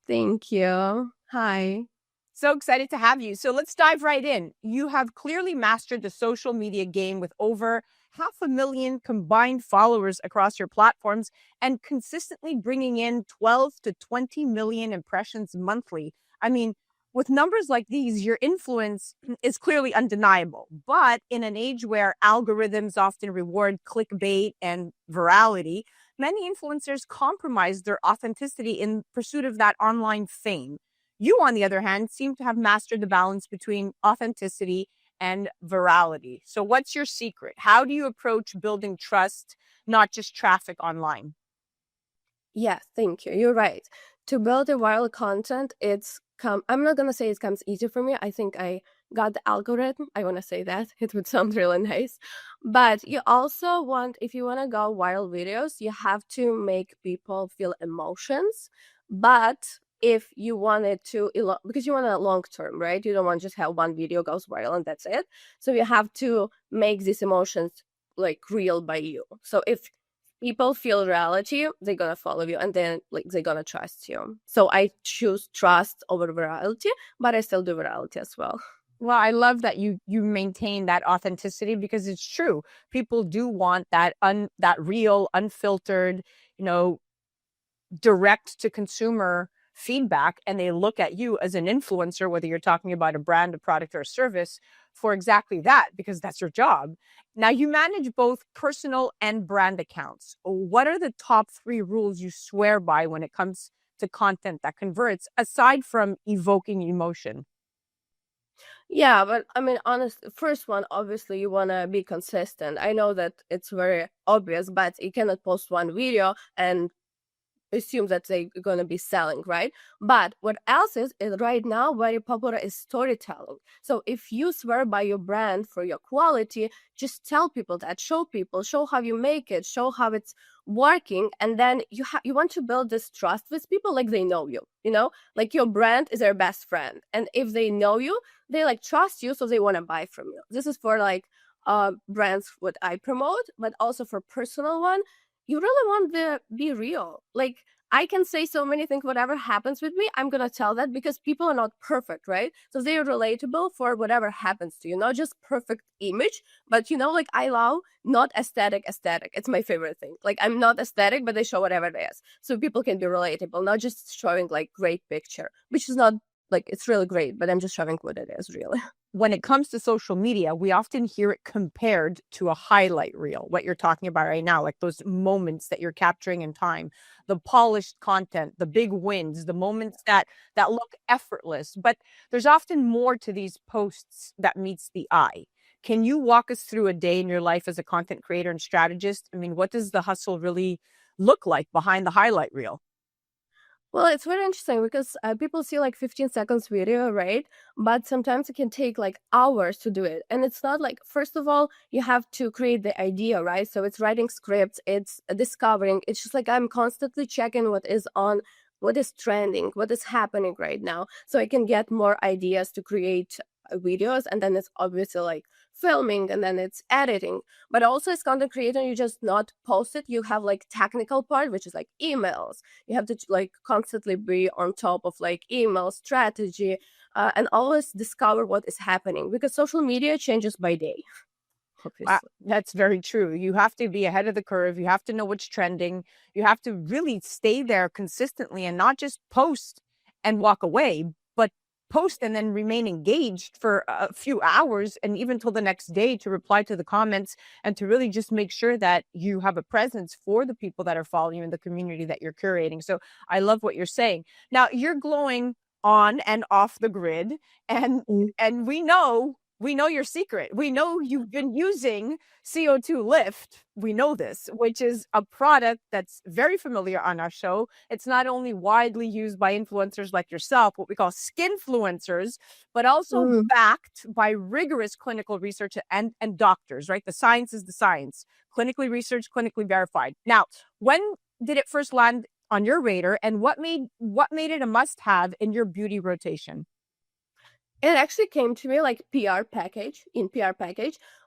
Speaker 7: Thank you. Hi.
Speaker 2: So excited to have you. So let's dive right in. You have clearly mastered the social media game with over 500,000 combined followers across your platforms and consistently bringing in 12 to 20 million impressions monthly. I mean, with numbers like these, your influence is clearly undeniable. But in an age where algorithms often reward clickbait and virality, many influencers compromise their authenticity in pursuit of that online fame. You, on the other hand, seem to have mastered the balance between authenticity and virality. So what's your secret? How do you approach building trust, not just traffic online?
Speaker 7: Yeah, thank you. You're right. To build a viral content, I'm not going to say it comes easy for me. I think I got the algorithm. I want to say that. It would sound really nice. But you also if you want to go viral videos, you have to make people feel emotions. But if you wanted to, because you want a long term, right? You don't want to just have one video goes viral and that's it. So you have to make these emotions like real by you. So if people feel reality, they're gonna follow you, and then like they're gonna trust you. So I choose trust over virality, but I still do virality as well.
Speaker 2: Well, I love that you maintain that authenticity, because it's true. People do want that that real, unfiltered, direct to consumer feedback, and they look at you as an influencer, whether you're talking about a brand, a product, or a service, for exactly that, because that's your job. Now, you manage both personal and brand accounts. What are the top 3 rules you swear by when it comes to content that converts, aside from evoking emotion?
Speaker 7: Yeah, but I mean, honest, first one, obviously, you want to be consistent. I know that it's very obvious, but you cannot post one video and assume that they're going to be selling, right? But what else is right now very popular is storytelling. So if you swear by your brand for your quality, just tell people that, show how you make it, show how it's working, and then you want to build this trust with people, like they know you, like your brand is their best friend, and if they know you, they like trust you, so they want to buy from you. This is for like brands what I promote, but also for personal one, you really want to be real. Like, I can say so many things, whatever happens with me, I'm gonna tell that, because people are not perfect, right? So they are relatable for whatever happens to you, not just perfect image, but like I love not aesthetic. It's my favorite thing. Like, I'm not aesthetic, but they show whatever it is. So people can be relatable, not just showing like great picture, which is not like it's really great, but I'm just showing what it is really.
Speaker 2: When it comes to social media, we often hear it compared to a highlight reel, what you're talking about right now, like those moments that you're capturing in time, the polished content, the big wins, the moments that look effortless. But there's often more to these posts that meets the eye. Can you walk us through a day in your life as a content creator and strategist? I mean, what does the hustle really look like behind the highlight reel?
Speaker 7: Well, it's very interesting because people see like 15 seconds video, right? But sometimes it can take like hours to do it. And it's not like, first of all, you have to create the idea, right? So it's writing scripts, it's discovering. It's just like I'm constantly checking what is trending, what is happening right now. So I can get more ideas to create videos. And then it's obviously like filming, and then it's editing. But also as content creator, you just not post it. You have like technical part, which is like emails. You have to like constantly be on top of like email strategy, and always discover what is happening, because social media changes by day. Obviously.
Speaker 2: That's very true. You have to be ahead of the curve. You have to know what's trending. You have to really stay there consistently, and not just post and walk away, but post and then remain engaged for a few hours, and even till the next day, to reply to the comments and to really just make sure that you have a presence for the people that are following you in the community that you're curating. So I love what you're saying. Now, you're glowing on and off the grid, and we know your secret. We know you've been using CO2 Lift. We know this, which is a product that's very familiar on our show. It's not only widely used by influencers like yourself, what we call skinfluencers, but also backed by rigorous clinical research and doctors, right? The science is the science. Clinically researched, clinically verified. Now, when did it first land on your radar, and what made it a must-have in your beauty rotation?
Speaker 7: It actually came to me like PR package,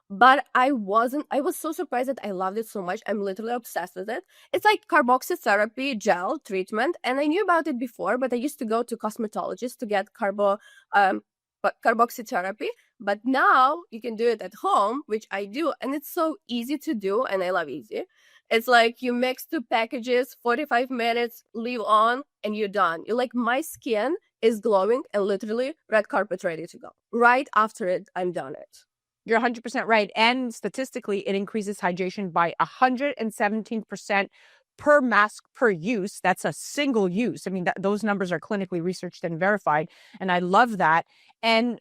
Speaker 7: but I was so surprised that I loved it so much. I'm literally obsessed with it. It's like carboxytherapy gel treatment, and I knew about it before, but I used to go to cosmetologist to get carboxytherapy. But now you can do it at home, which I do, and it's so easy to do, and I love easy. It's like you mix 2 packages, 45 minutes, leave on, and you're done. You're like, my skin is glowing and literally red carpet ready to go. Right after it, I'm done it.
Speaker 2: You're 100% right. And statistically, it increases hydration by 117% per mask per use. That's a single use. I mean, those numbers are clinically researched and verified. And I love that. And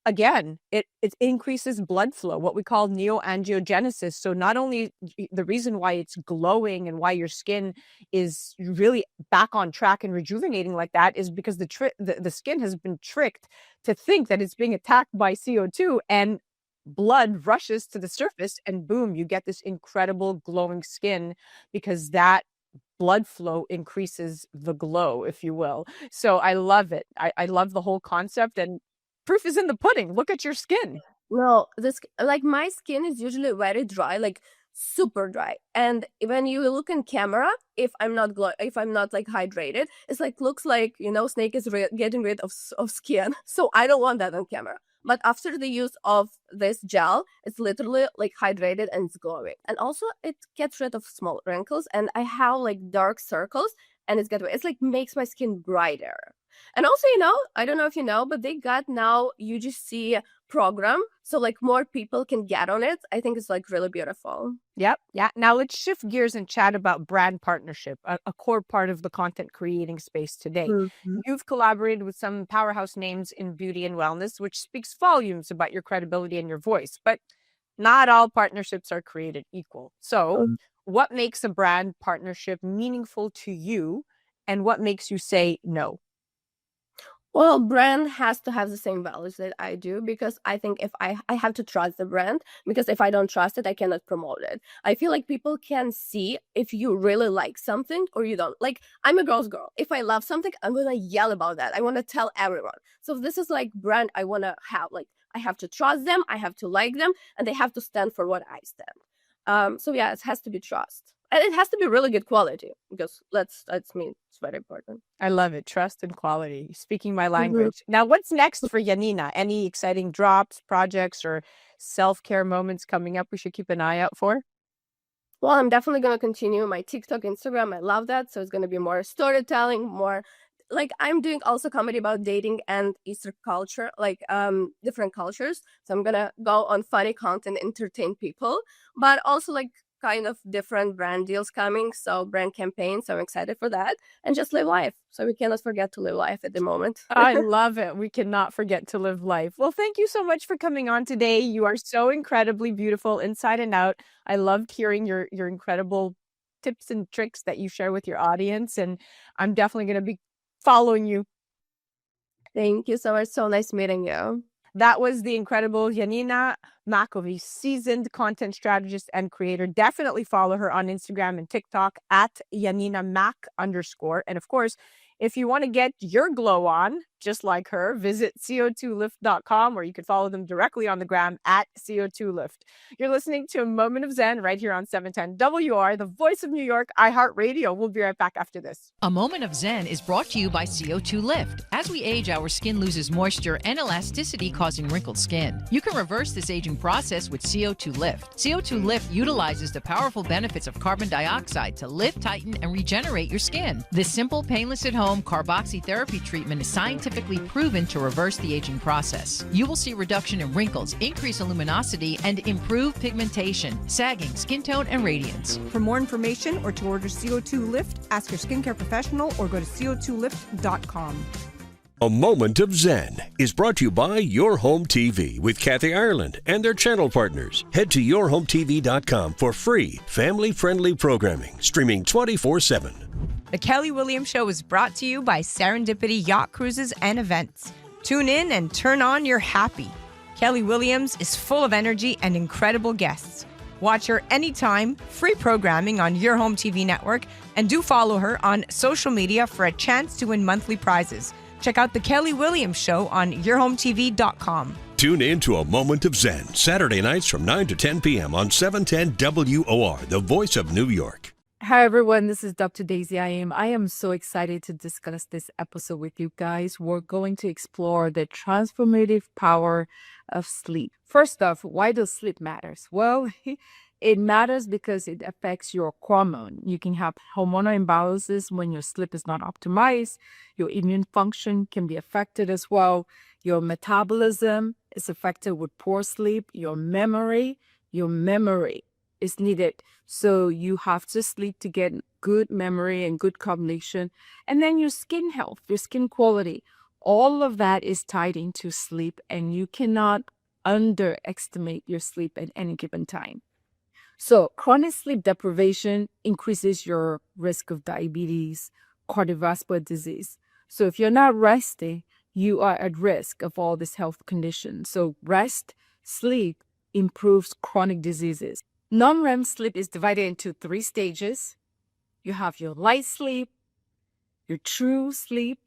Speaker 2: again, it increases blood flow, what we call neoangiogenesis. So not only the reason why it's glowing and why your skin is really back on track and rejuvenating like that is because the skin has been tricked to think that it's being attacked by CO2, and blood rushes to the surface, and boom, you get this incredible glowing skin, because that blood flow increases the glow, if you will. So I love it. I love the whole concept, and proof is in the pudding. Look at your skin.
Speaker 7: No, this like my skin is usually very dry, like super dry. And when you look in camera, if I'm not if I'm not like hydrated, it's like looks like snake is getting rid of of skin. So I don't want that on camera. But after the use of this gel, it's literally like hydrated and it's glowing. And also it gets rid of small wrinkles. And I have like dark circles, and it's like makes my skin brighter. And also, I don't know if you know, but they got now UGC program, so like more people can get on it. I think it's like really beautiful.
Speaker 2: Yep. Yeah. Now let's shift gears and chat about brand partnership, a core part of the content creating space today.
Speaker 7: Mhm.
Speaker 2: You've collaborated with some powerhouse names in beauty and wellness, which speaks volumes about your credibility and your voice. But not all partnerships are created equal. So,
Speaker 7: Um,
Speaker 2: what makes a brand partnership meaningful to you, and what makes you say no?
Speaker 7: Well, brand has to have the same values that I do, because I think if I have to trust the brand, because if I don't trust it, I cannot promote it. I feel like people can see if you really like something or you don't. Like, I'm a girl's girl. If I love something, I'm gonna yell about that. I want to tell everyone. So this is like brand I want to have. Like, I have to trust them, I have to like them, and they have to stand for what I stand. So yeah, it has to be trust, and it has to be really good quality, because that's me. It's very important.
Speaker 2: I love it. Trust and quality. Speaking my
Speaker 7: Mhm.
Speaker 2: language. Now, what's next for Yanina? Any exciting drops, projects, or self care moments coming up we should keep an eye out for?
Speaker 7: Well, I'm definitely going to continue my TikTok, Instagram. I love that. So it's going to be more storytelling, more like I'm doing also comedy about dating and Easter culture, like different cultures. So I'm going to go on funny content, entertain people, but also like kind of different brand deals coming. So brand campaigns. So I'm excited for that, and just live life. So we cannot forget to live life at the moment.
Speaker 2: I love it. We cannot forget to live life. Well, thank you so much for coming on today. You are so incredibly beautiful inside and out. I loved hearing your incredible tips and tricks that you share with your audience, and I'm definitely going to be following you.
Speaker 7: Thank you so much. So nice meeting you.
Speaker 2: That was the incredible Yanina Makovi, seasoned content strategist and creator. Definitely follow her on Instagram and TikTok at Yanina Mac _. And of course, if you want to get your glow on, just like her, visit CO2Lift.com, or you could follow them directly on the gram at CO2 Lift. You're listening to A Moment of Zen right here on 710 WOR, the voice of New York, iHeartRadio. We'll be right back after this.
Speaker 8: A Moment of Zen is brought to you by CO2 Lift. As we age, our skin loses moisture and elasticity, causing wrinkled skin. You can reverse this aging process with CO2 Lift. CO2 Lift utilizes the powerful benefits of carbon dioxide to lift, tighten, and regenerate your skin. This simple, painless at-home carboxytherapy treatment is scientifically proven to reverse the aging process. You will see reduction in wrinkles, increase in luminosity, and improve pigmentation, sagging, skin tone, and radiance.
Speaker 9: For more information or to order CO2 Lift, ask your skincare professional or go to co2lift.com.
Speaker 1: A Moment of Zen is brought to you by Your Home TV with Kathy Ireland and their channel partners. Head to yourhometv.com for free, family-friendly programming, streaming 24/7.
Speaker 3: The Kelly Williams Show is brought to you by Serendipity Yacht Cruises and Events. Tune in and turn on your happy. Kelly Williams is full of energy and incredible guests. Watch her anytime, free programming on Your Home TV network, and do follow her on social media for a chance to win monthly prizes. Check out The Kelly Williams Show on yourhometv.com.
Speaker 1: Tune in to A Moment of Zen, Saturday nights from 9 to 10 p.m. on 710 WOR, the voice of New York.
Speaker 10: Hi everyone, this is Dr. Daisy I am so excited to discuss this episode with you guys. We're going to explore the transformative power of sleep. First off, why does sleep matters? Well, it matters because it affects your hormone. You can have hormonal imbalances when your sleep is not optimized. Your immune function can be affected as well. Your metabolism is affected with poor sleep. Your memory is needed. So you have to sleep to get good memory and good cognition. And then your skin health, your skin quality, all of that is tied into sleep, and you cannot underestimate your sleep at any given time. So chronic sleep deprivation increases your risk of diabetes, cardiovascular disease. So if you're not resting, you are at risk of all these health conditions. So rest, sleep improves chronic diseases. Non-REM sleep is divided into 3 stages. You have your light sleep, your true sleep,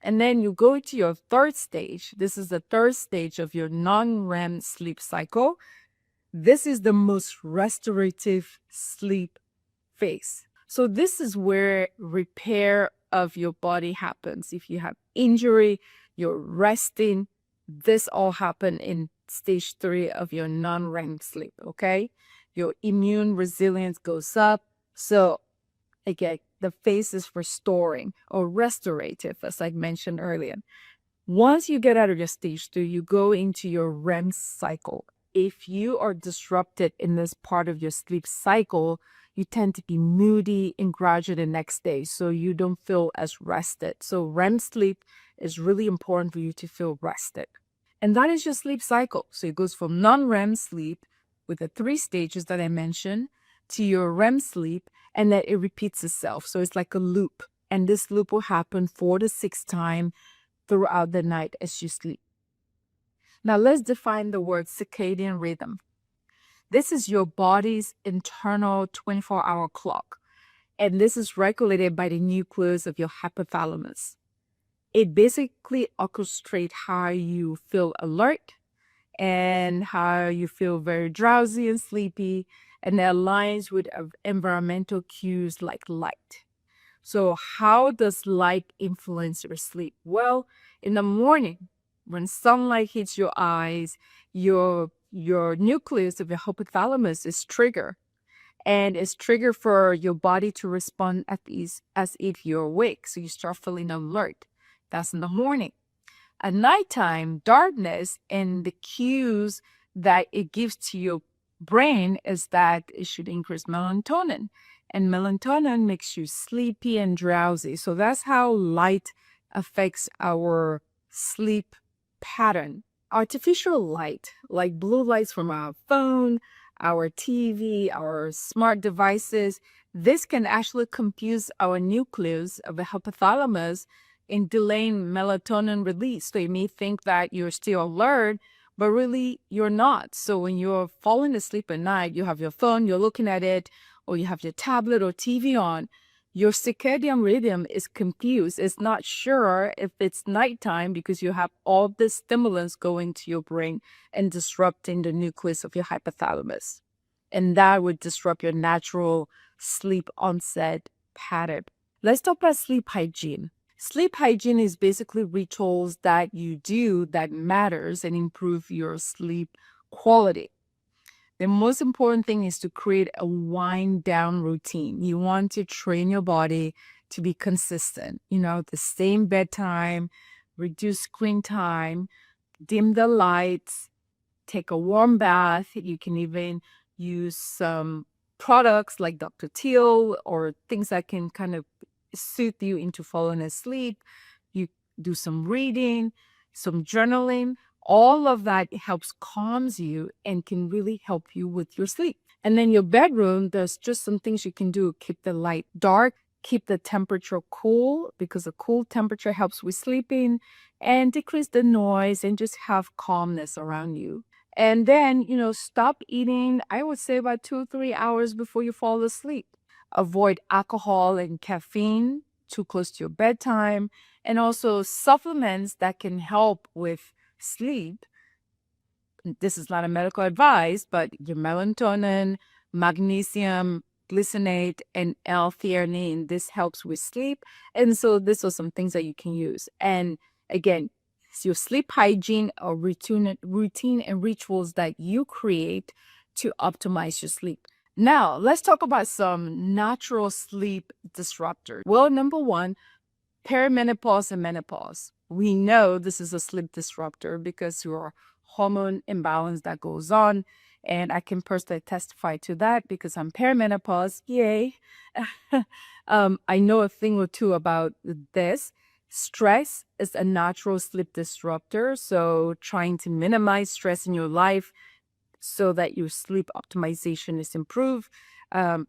Speaker 10: And then you go to your third stage. This is the third stage of your non-REM sleep cycle. This is the most restorative sleep phase. So this is where repair of your body happens. If you have injury, you're resting, this all happen in stage 3 of your non-REM sleep, okay? Your immune resilience goes up. So again, the phase is restoring or restorative, as I mentioned earlier. Once you get out of your stage 2, you go into your REM cycle. If you are disrupted in this part of your sleep cycle, you tend to be moody and groggy the next day, so you don't feel as rested. So REM sleep is really important for you to feel rested. And that is your sleep cycle. So it goes from non-REM sleep with the 3 stages that I mentioned to your REM sleep, and then it repeats itself. So it's like a loop. And this loop will happen 4 to 6 times throughout the night as you sleep. Now let's define the word circadian rhythm. This is your body's internal 24-hour clock, and this is regulated by the nucleus of your hypothalamus. It basically orchestrates how you feel alert and how you feel very drowsy and sleepy, and it aligns with environmental cues like light. So how does light influence your sleep? Well, in the morning, when sunlight hits your eyes, your nucleus of your hypothalamus is triggered. And it's triggered for your body to respond as if you're awake. So you start feeling alert. That's in the morning. At nighttime, darkness and the cues that it gives to your brain is that it should increase melatonin. And melatonin makes you sleepy and drowsy. So that's how light affects our sleep pattern. Artificial light, like blue lights from our phone, our TV, our smart devices, this can actually confuse our nucleus of the hypothalamus in delaying melatonin release. So you may think that you're still alert, but really you're not. So when you're falling asleep at night, you have your phone, you're looking at it, or you have your tablet or TV on, your circadian rhythm is confused. It's not sure if it's nighttime because you have all this stimulants going to your brain and disrupting the nucleus of your hypothalamus. And that would disrupt your natural sleep onset pattern. Let's talk about sleep hygiene. Sleep hygiene is basically rituals that you do that matters and improve your sleep quality. The most important thing is to create a wind down routine. You want to train your body to be consistent. The same bedtime, reduce screen time, dim the lights, take a warm bath. You can even use some products like Dr. Teal or things that can kind of soothe you into falling asleep. You do some reading, some journaling. All of that helps calms you and can really help you with your sleep. And then your bedroom, there's just some things you can do. Keep the light dark, keep the temperature cool because a cool temperature helps with sleeping, and decrease the noise and just have calmness around you. And then, stop eating, I would say about 2 or 3 hours before you fall asleep. Avoid alcohol and caffeine too close to your bedtime, and also supplements that can help with sleep. This is not a medical advice, but your melatonin, magnesium, glycinate, and L-theanine, this helps with sleep. And so these are some things that you can use. And again, it's your sleep hygiene or routine and rituals that you create to optimize your sleep. Now, let's talk about some natural sleep disruptors. Well, number 1, perimenopause and menopause. We know this is a sleep disruptor because your hormone imbalance that goes on. And I can personally testify to that because I'm perimenopause. Yay. I know a thing or two about this. Stress is a natural sleep disruptor. So trying to minimize stress in your life so that your sleep optimization is improved.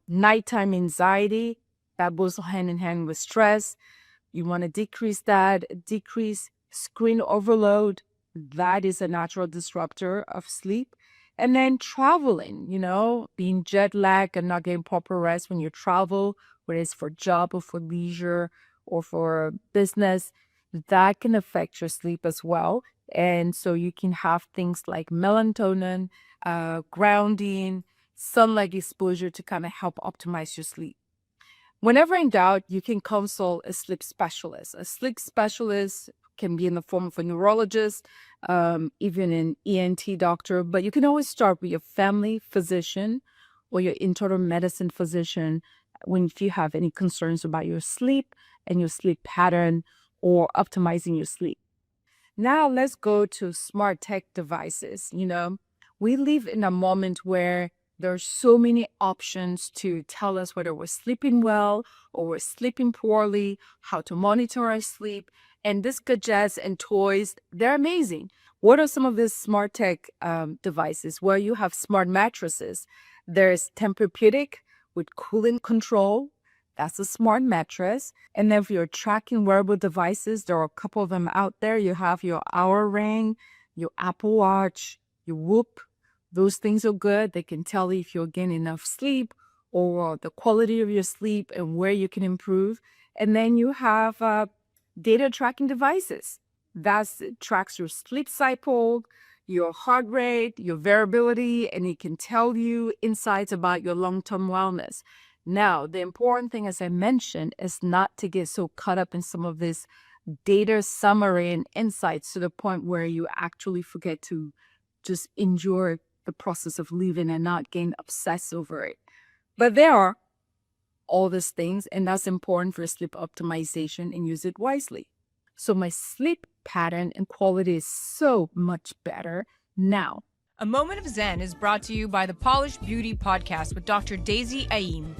Speaker 10: Nighttime anxiety, that goes hand in hand with stress. You want to decrease that, decrease screen overload. That is a natural disruptor of sleep. And then traveling, being jet lagged and not getting proper rest when you travel, whether it's for job or for leisure or for business. that can affect your sleep as well. And so you can have things like melatonin, grounding, sunlight exposure to kind of help optimize your sleep. Whenever in doubt, you can consult a sleep specialist. A sleep specialist can be in the form of a neurologist, even an ENT doctor, but you can always start with your family physician or your internal medicine physician if you have any concerns about your sleep and your sleep pattern or optimizing your sleep. Now let's go to smart tech devices. We live in a moment where there are so many options to tell us whether we're sleeping well or we're sleeping poorly, how to monitor our sleep. And these gadgets and toys, they're amazing. What are some of these smart tech devices? Well, you have smart mattresses. There's Tempur-Pedic with cooling control. That's a smart mattress. And then if you're tracking wearable devices, there are a couple of them out there. You have your Oura Ring, your Apple Watch, your Whoop. Those things are good. They can tell you if you're getting enough sleep or the quality of your sleep and where you can improve. And then you have data tracking devices. That tracks your sleep cycle, your heart rate, your variability, and it can tell you insights about your long-term wellness. Now, the important thing, as I mentioned, is not to get so caught up in some of this data summary and insights to the point where you actually forget to just enjoy the process of living and not getting obsessed over it. But there are all these things, and that's important for sleep optimization, and use it wisely. So my sleep pattern and quality is so much better now.
Speaker 3: A Moment of Zen is brought to you by the Polished Beauty Podcast with Dr. Daisy Aim.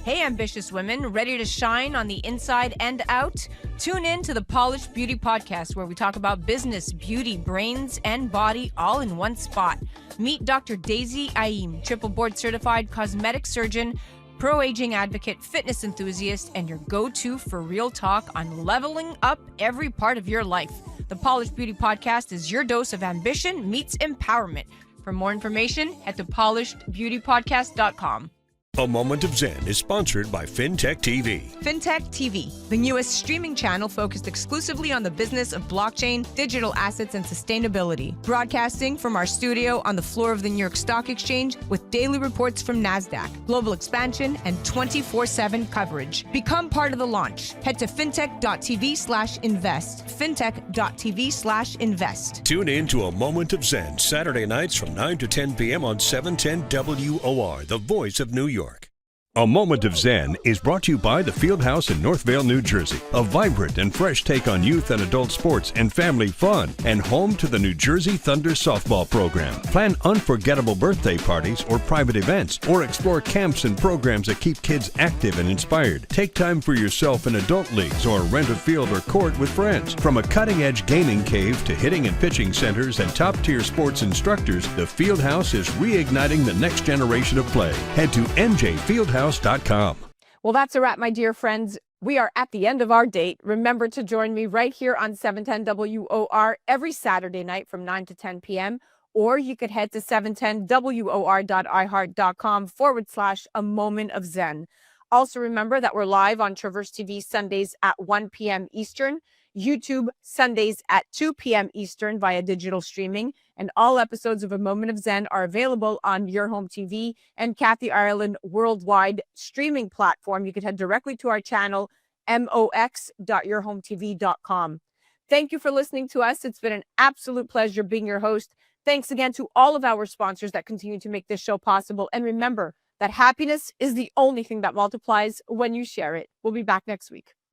Speaker 3: Hey, ambitious women, ready to shine on the inside and out? Tune in to the Polished Beauty Podcast, where we talk about business, beauty, brains, and body all in one spot. Meet Dr. Daisy Aim, triple board certified cosmetic surgeon, pro-aging advocate, fitness enthusiast, and your go-to for real talk on leveling up every part of your life. The Polished Beauty Podcast is your dose of ambition meets empowerment. For more information, head to polishedbeautypodcast.com.
Speaker 1: A Moment of Zen is sponsored by FinTech TV.
Speaker 3: FinTech TV, the newest streaming channel focused exclusively on the business of blockchain, digital assets, and sustainability. Broadcasting from our studio on the floor of the New York Stock Exchange with daily reports from NASDAQ, global expansion, and 24/7 coverage. Become part of the launch. Head to fintech.tv/invest. Fintech.tv/invest.
Speaker 1: Tune in to A Moment of Zen, Saturday nights from 9 to 10 p.m. on 710 WOR, the voice of New York. A Moment of Zen is brought to you by the Fieldhouse in Northvale, New Jersey, a vibrant and fresh take on youth and adult sports and family fun, and home to the New Jersey Thunder softball program. Plan unforgettable birthday parties or private events, or explore camps and programs that keep kids active and inspired. Take time for yourself in adult leagues or rent a field or court with friends. From a cutting-edge gaming cave to hitting and pitching centers and top-tier sports instructors, the Fieldhouse is reigniting the next generation of play. Head to njfieldhouse.com.
Speaker 2: Well, that's a wrap, my dear friends. We are at the end of our date. Remember to join me right here on 710 WOR every Saturday night from 9 to 10 p.m. Or you could head to 710wor.iheart.com/a moment of Zen. Also remember that we're live on Traverse TV Sundays at 1 p.m. Eastern, YouTube Sundays at 2 p.m. Eastern via digital streaming, and all episodes of A Moment of Zen are available on Your Home TV and Kathy Ireland worldwide streaming platform. You can head directly to our channel, mox.yourhometv.com. Thank you for listening to us. It's been an absolute pleasure being your host. Thanks again to all of our sponsors that continue to make this show possible. And remember that happiness is the only thing that multiplies when you share it. We'll be back next week.